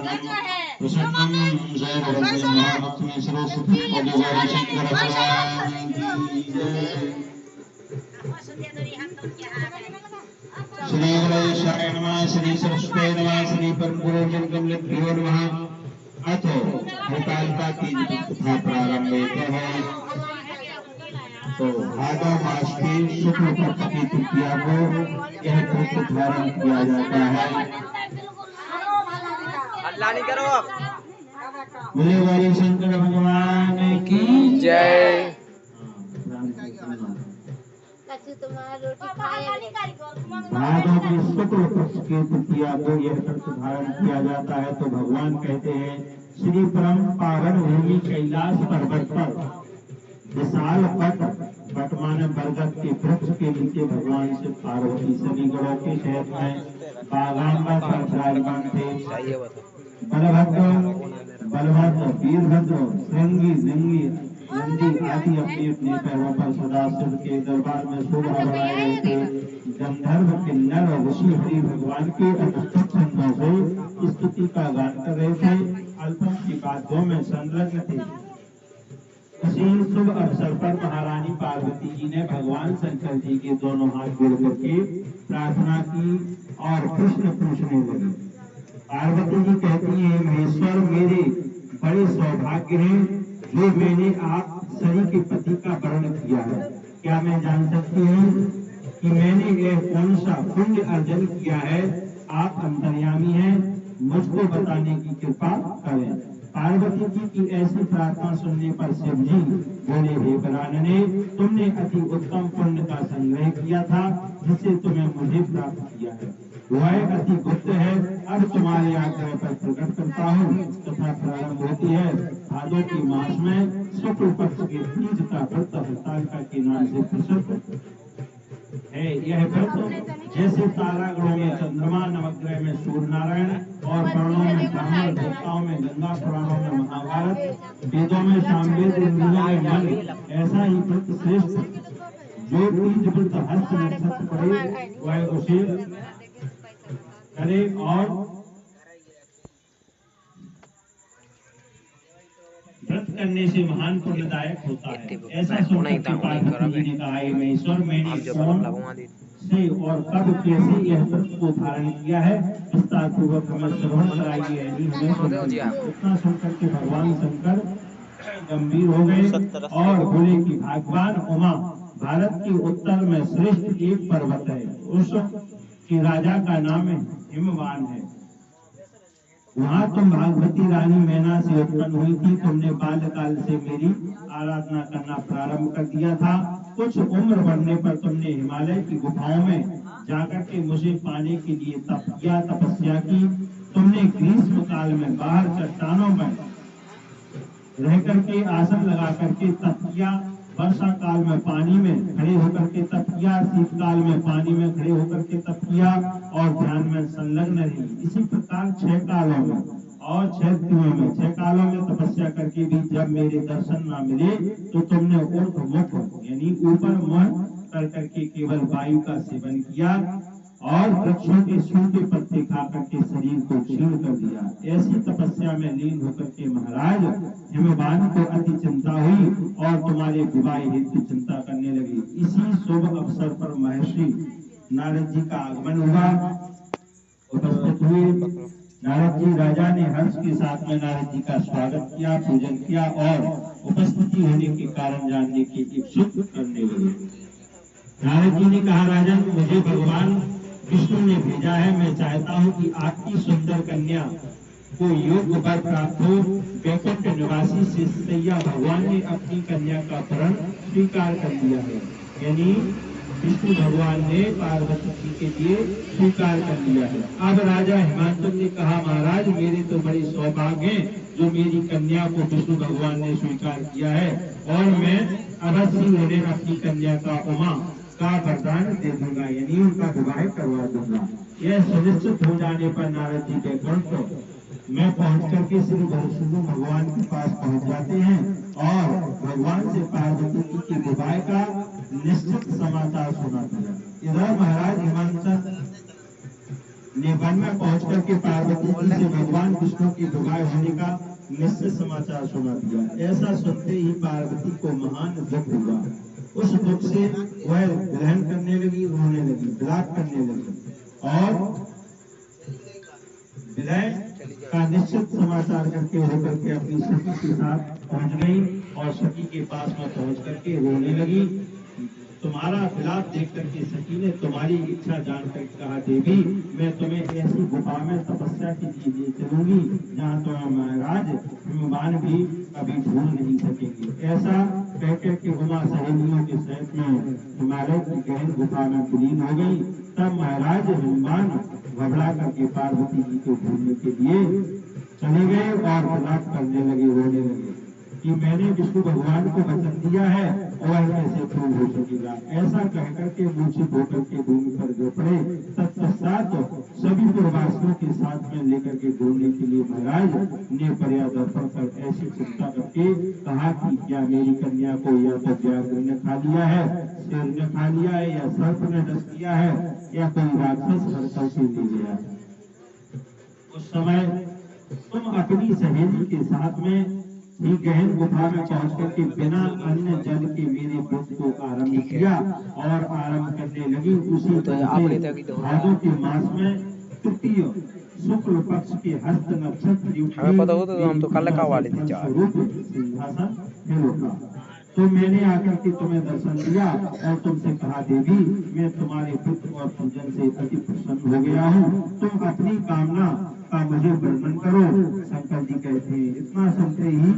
प्रसन्नं जयवरदं सरस्वती भगवान शंकर भगवान की जय। श्री गणेशाय नमः, श्री सरस्वती नमः, श्री परम गुरु निर्गुणेभ्यो नमः। अथ हरतालिका तीज कथा प्रारंभ होता है। तो भादव मास की शुक्ल पक्ष की तृतीया को यह व्रत धारण किया जाता है। अल्लाह नहीं करो आप। बोले वाले शंकर भगवान की जय। भादव की शुक्ल पक्ष की तृतीया को यह व्रत धारण किया जाता है। तो भगवान कहते हैं, श्री परम पावन भूमि कैलाश पर्वत पर विशाल वट माने बरगद के वृक्ष के नीचे भगवान से पार्वती सभी गणों के शहर में बागांबर पर विराजमान थे। बलभद्र, वीरभद्र, श्रृंगी, लिंगी, नंदी आदि अपने अपने पैरों पर सदाशिव के दरबार में शोभा बढ़ाए रहे थे। गंधर्व, किन्नर और ऋषि हरि भगवान के अनुष्ठित छंदों से स्तुति का गान कर रहे थे। अल्पों की बातों में संलग्न थे। इसी शुभ अवसर पर महारानी पार्वती जी ने भगवान शंकर जी के दोनों हाथ जोड़ करके प्रार्थना की और कृष्ण पूछने लगी। पार्वती जी कहती है, महेश्वर मेरे बड़े सौभाग्य हैं जो मैंने आप सरी के पति का वर्ण किया है। क्या मैं जान सकती हूँ कि मैंने यह कौन सा पुण्य अर्जन किया है? आप अंतर्यामी हैं, मुझको बताने की कृपा करें। पार्वती जी की ऐसी प्रार्थना सुनने पर शिव जी बोले, हे बरानने, तुमने अति उत्तम पुण्य का संग्रह किया था जिसे तुम्हें मुझे प्राप्त किया है। वह अति गुप्त है। अब तुम्हारे आग्रह पर प्रकट करता हूँ। तथा प्रारंभ होती है भादों के मास में शुक्ल पक्ष के तीज का व्रत हरतालिका के नाम से प्रसिद्ध है। यह व्रत जैसे तारागणों में चंद्रमा, नवग्रह में सूर्य नारायण और पुराणों में ब्राह्मण, देवताओं में गंगा, पुराणों में महाभारत, वेदों में सामवेद, इंद्रियों में मन, ऐसा ही व्रत श्रेष्ठ। जो तीज व्रत हस्त नक्षत्र पड़े वह उसे करे और व्रत करने से महान पुण्यदायक होता है। ऐसा सुनकर पार्वती जी ने कहा, महेश्वर मैंने कौन से और कब कैसे यह व्रत को धारण किया है विस्तार पूर्वक हमें श्रवण कराइए। इतना सुनकर के भगवान शंकर गंभीर हो गए और बोले कि भगवान उमा भारत के उत्तर में श्रेष्ठ एक पर्वत है। उस के राजा का नाम हिमवान है। वहाँ तुम भागवती रानी मैना से उत्पन्न हुई थी। तुमने बाल्यकाल से मेरी आराधना करना प्रारंभ कर दिया था। कुछ उम्र बढ़ने पर तुमने हिमालय की गुफाओं में जाकर के मुझे पाने के लिए तपस्या की। तुमने ग्रीष्म काल में बाहर चट्टानों में रह करके आसन लगा करके तप किया। वर्षा काल में पानी में खड़े होकर के तप किया। शीतकाल में पानी में खड़े होकर के तप किया और ध्यान में संलग्न रही। इसी प्रकार 6 कालों में और 6 दिनों में 6 कालों में तपस्या करके भी जब मेरे दर्शन ना मिले तो तुमने ऊर्ध्वमुख यानी ऊपर मुंह कर करके केवल वायु का सेवन किया और वृक्षों के सूखे पत्ते खा करके शरीर को क्षीण कर दिया। ऐसी तपस्या में लीन होकर के महाराज हिमवान को अति चिंता हुई और तुम्हारे विवाह हेतु चिंता करने लगी। इसी शुभ अवसर पर महर्षि नारद जी का आगमन हुआ, उपस्थित हुए। नारद जी राजा ने हर्ष के साथ में नारद जी का स्वागत किया, पूजन किया और उपस्थिति होने के कारण जानने की इच्छुक करने लगे। नारद जी ने कहा, राजन मुझे भगवान विष्णु ने भेजा है। मैं चाहता हूँ कि आपकी सुंदर कन्या को योग्य वर प्राप्त हो। वैकुंठ निवासी शेषशय्या भगवान ने अपनी कन्या का वरण स्वीकार कर लिया है। यानी विष्णु भगवान ने पार्वती जी के लिए स्वीकार कर लिया है। अब राजा हिमांशु ने कहा, महाराज मेरे तो बड़े सौभाग्य हैं जो मेरी कन्या को विष्णु भगवान ने स्वीकार किया है और मैं अवश्य उन्हें अपनी कन्या का उमा का वरदान दे दूंगा, यानी उनका विवाह करवा दूंगा। यह सुनिश्चित हो जाने पर नारद जी वैकुंठ में पहुंच करके श्री विष्णु भगवान के पास पहुंच जाते हैं और भगवान से पार्वती जी के विवाह का निश्चित समाचार सुनाते हैं। इधर महाराज हिमांशु ने वन में पहुंच करके पार्वती जी से भगवान विष्णु की विवाह होने का निश्चित समाचार सुना दिया। ऐसा सुनते ही पार्वती को महान दुख हुआ। उस दुख से वह ग्रहण करने लगी, रोने लगी, विलाप करने लगी और विलय का निश्चित समाचार करके होकर के अपनी सखी के साथ पहुंच गई और सखी के पास में पहुंच करके रोने लगी। तुम्हारा विलाप देख करके सखी ने तुम्हारी इच्छा जानकर कहा, देवी मैं तुम्हें ऐसी गुफा में तपस्या के लिए ले चलूंगी जहाँ तुम्हें महाराज हिमवान भी कभी भूल नहीं सकेंगे। ऐसा कहकर के उमा सहेलियों के सहित में हिमालय की गहन गुफा में विलीन हो गई। तब महाराज हिमवान घबरा करके पार्वती जी को ढूंढने के लिए चले गए और विलाप करने लगे, रोने लगे कि मैंने विष्णु भगवान को वचन दिया है और कैसे पूर्ण हो सकेगा। ऐसा कहकर के मूर्छित होकर के भूमि पर गिर पड़े। तत्पश्चात सभी पुरवासियों के साथ में लेकर के ढूंढने के लिए महाराज ने पर्यादर्पण पर ऐसी चिंता करके कहा कि क्या मेरी कन्या को या तो व्याघ्र ने खा लिया है, शेर ने खा लिया है, या सर्प ने डस लिया है, या कोई राक्षस हर से ले गया। उस समय तुम अपनी सहेली के साथ में ही गहन गुफा में पहुंच करके बिना अन्य जल के मेरे व्रत को आरंभ किया और आरंभ करने लगी। उसी भादों के मास में तृतीय शुक्ल पक्ष के हस्त नक्षत्र हमें पता हो तो हम तो कल का वाले थे चार सिंहासन हिलोगा। तो मैंने आकर के तुम्हें दर्शन दिया और तुमसे कहा, देवी मैं तुम्हारे पुत्र और पूजन से अति प्रसन्न हो गया हूँ, तुम अपनी कामना का मुझे वर्णन करो। शंकर जी कहते हैं, इतना सुनते ही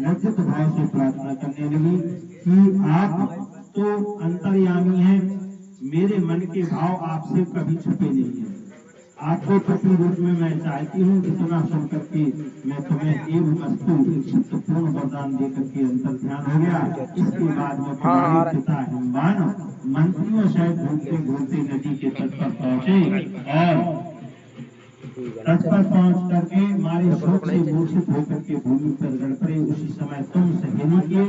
लज्जित भाव से प्रार्थना करने लगी कि आप तो अंतर्यामी हैं, मेरे मन के भाव आपसे कभी छुपे नहीं है, आपको पति रूप में मैं चाहती हूँ। इतना सुनकर के मैं तुम्हें एवं वस्तु एक पूर्ण वरदान देकर के अंतर ध्यान हो गया। इसके बाद में तुम्हारे पिता हिमवान मंत्रियों सहित घूमते घूमते नदी के तट पर पहुंचे और तट पर पहुंच करके मारे शोक से मूर्छित होकर के भूमि पर गड़ पड़े। उसी समय तुम सहेली के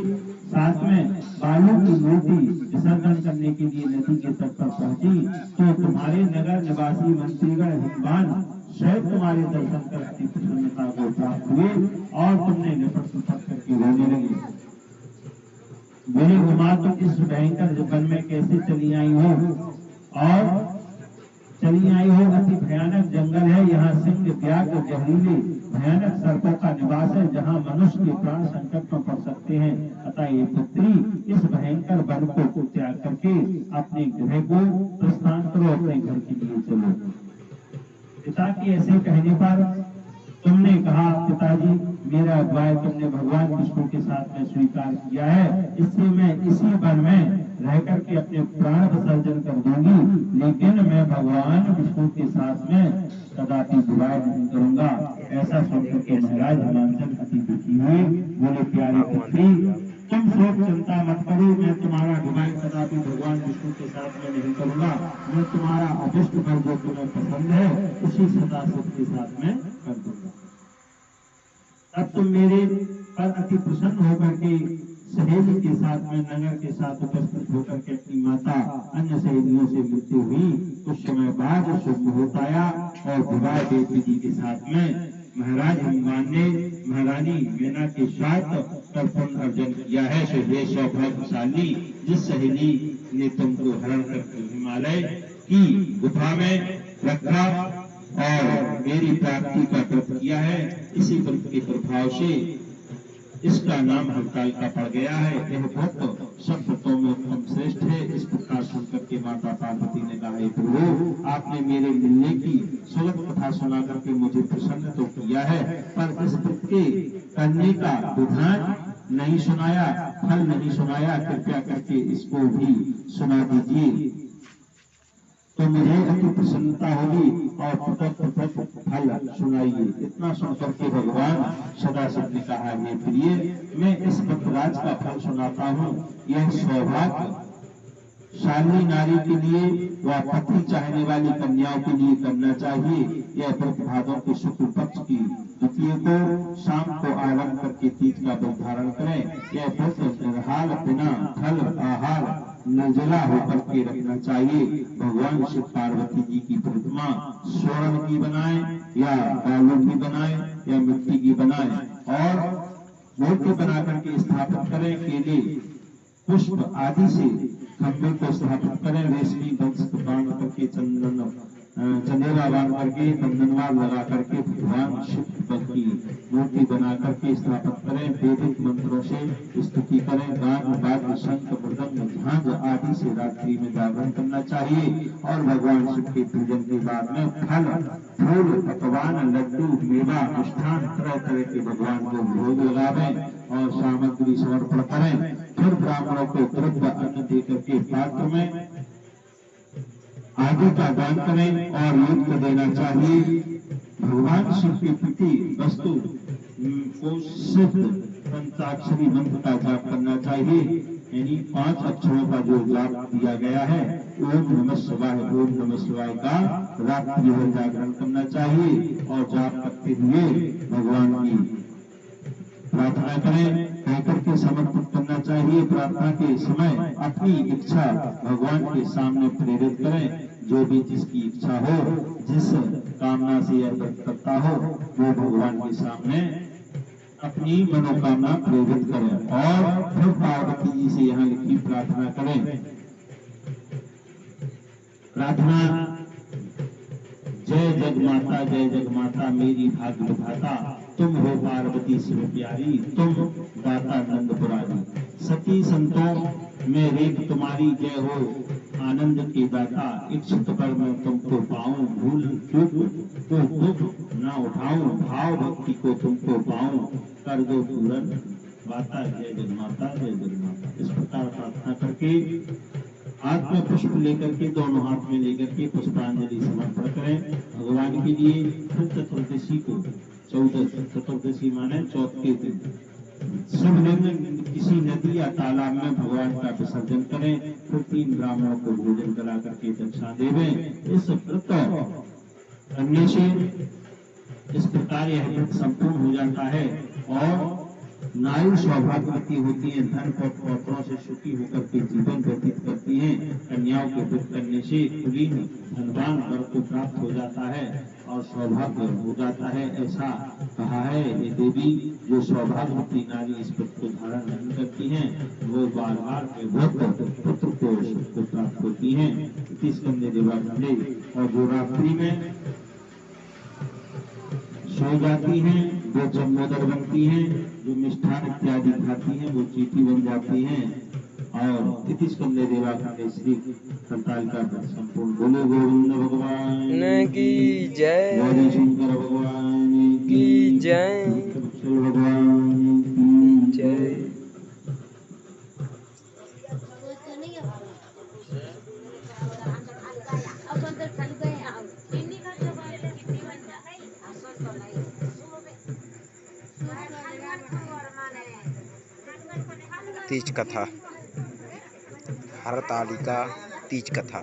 साथ में बालू की मूर्ति विसर्जन करने के लिए नदी के तट पर पहुंची तो तुम्हारे नगर निवासी मंत्रीगण हिमवान शायद तुम्हारे दर्शन कर अति प्रसन्नता को प्राप्त हुए और तुमने निपट करके रोने लगे। मेरी उमा तुम इस भयंकर वन में कैसे चली आई हो और चली आई हो? अति भयानक जंगल है, यहाँ सिंह, व्याघ्र, जहरीले भयानक सर्पों का निवास है, जहाँ मनुष्य के प्राण संकट में पड़ सकते हैं। अतः ये पुत्री इस भयंकर वन को त्याग करके अपने गृह को प्रस्थान करो, अपने घर के लिए चलो। पिता के ऐसे कहने पर तुमने कहा, पिताजी मेरा अगुवाई तुमने भगवान विष्णु के साथ में स्वीकार किया है, इससे मैं इसी वन में रह करके अपने प्राण विसर्जन कर दूंगी, लेकिन मैं भगवान विष्णु के साथ में कदापि विवाह नहीं करूंगा। ऐसा सुनकर के महाराज हिमांचल अति दुखी हुए, बोले, प्यारी पुत्री तुम शोक चिंता मत करो, मैं तुम्हारा विवाह कदापि भगवान विष्णु के साथ में नहीं करूंगा। मैं तुम्हारा अभिष्ट फल जो तुम्हें पसंद है उसी सदाशिव के साथ में कर दूंगा। तब तुम मेरे पर अति प्रसन्न होकर के सहेली के साथ में नगर के साथ उपस्थित होकर के अपनी माता अन्य सहेलियों से मिलती हुई। कुछ समय बाद शुभ मुहूर्त आया और विवाह विधि के साथ में महाराज हिमवान ने महारानी मीना के साथ कर्पूर्ण अर्जन किया है। वे सौभाग्यशाली जिस सहेली ने तुमको हरण करके हिमालय की गुफा में रखा और मेरी प्राप्ति का व्रत किया है, इसी व्रत के प्रभाव से इसका नाम हरताल का पड़ गया है। यह व्रत सब व्रतों में उत्तम श्रेष्ठ है। इस प्रकार सुनकर के माता पार्वती ने कहा, हे प्रभु आपने मेरे मिलने की सुलभ कथा सुना करके मुझे प्रसन्न तो किया है, पर इस व्रत के करने का विधान नहीं सुनाया, फल नहीं सुनाया, कृपया करके इसको भी सुना दीजिए तो मुझे अति प्रसन्नता होगी और पृथक फल सुनाइए। इतना सुनकर के भगवान सदाशिव ने कहा, हे प्रिय मैं इस व्रतराज का फल सुनाता हूँ। यह सौभाग्यशाली नारी के लिए व पति चाहने वाली कन्याओं के लिए करना चाहिए। यह व्रत भादों के शुक्ल पक्ष की द्वितीय को शाम को आरंभ करके तीज का व्रत धारण करें। यह व्रत निर्हाल बिना फल आहार निर्जला होकर के रखना चाहिए। भगवान शिव पार्वती जी की प्रतिमा प्रतिमा स्वर्ण की बनाए या बालू की बनाए या मिट्टी की बनाए और मूर्ति बना करके स्थापित करें। केले पुष्प आदि से खंभे को स्थापित करें। रेशमी वंश बांध करके चंदेरा बांध करके बंधनवार लगा करके भगवान शिव की मूर्ति बना करके स्थापित करें। वैदिक मंत्रों से स्तुति करें। गान वाद्य शंख मृदंग झांझ आदि से रात्रि में जागरण करना चाहिए और भगवान शिव के पूजन के बाद में फल फूल पकवान लड्डू मेवा मिष्ठान तरह तरह के भगवान को भोग लगावें और सामग्री समर्पण करें। फिर ब्राह्मणों को द्रव्य अन्न देकर के पात्र में आगे का दान करें और युक्त देना चाहिए। भगवान शिव की प्रति वस्तु को सिद्ध पंचाक्षरी मंत्र का जाप करना चाहिए, यानी 5 अक्षरों का जो जाप दिया गया है ओम नमः शिवाय का रात्रि भर जागरण करना चाहिए और जाप करते हुए भगवान की प्रार्थना करें। कहकर के समर्पित करना चाहिए। प्रार्थना के समय अपनी इच्छा भगवान के सामने प्रेरित करें। जो भी जिसकी इच्छा हो, जिस कामना से यह व्रत करता हो, वो भगवान के सामने अपनी मनोकामना प्रेरित करें और फिर पार्वती जी से यहाँ लिखी प्रार्थना करें। प्रार्थना जय जगमाता मेरी भाग्य विधाता, तुम हो पार्वती शिव प्यारी, तुम दाता नंद पुरारी। सती संतों में रेख तुम्हारी जय हो, आनंद के दाता इच्छित पर मैं तुमको पाऊं, भूल चूक को दुख न उठाऊं, भाव भक्ति को तुमको पाऊं, कर दो पूरन वाता जय जगमाता। इस प्रकार प्रार्थना करके हाथ में पुष्प लेकर के दोनों हाथ में लेकर के पुष्पांजलि समर्पण करें भगवान के लिए। फिर चतुर्दशी को चतुर्दशी माने चौथ के दिन शिवलिंग किसी नदी या तालाब में भगवान का विसर्जन करें। फिर 3 ब्राह्मणों को भोजन करा करके दक्षिणा देवें। इस व्रत करने से इस प्रकार यह व्रत संपूर्ण हो जाता है और नारी सौभाग्यवती होती है, धन पौत्रों से सुखी होकर के जीवन व्यतीत करती हैं। कन्याओं के व्रत करने से कुलीन धनवान वर को प्राप्त हो जाता है और सौभाग्य हो जाता है, ऐसा कहा है। ये देवी जो सौभाग्यवती नारी इस व्रत को धारण नहीं करती हैं, वो बार बार पुत्र को सुख को प्राप्त होती हैं। स्कंदे देवाखंडे। और जो रात्रि में सो जाती हैं, वो जन्मोदर बनती हैं, जो मिष्ठान इत्यादि खाती हैं, वो चीटी बन जाती हैं। और इति स्कंदे देवाखंडे श्री संताल का संपूर्ण बोले गोविंद भगवान की जय, गौरी शंकर भगवान की जय, भगवान की जय। तीज कथा, हरतालिका तीज कथा।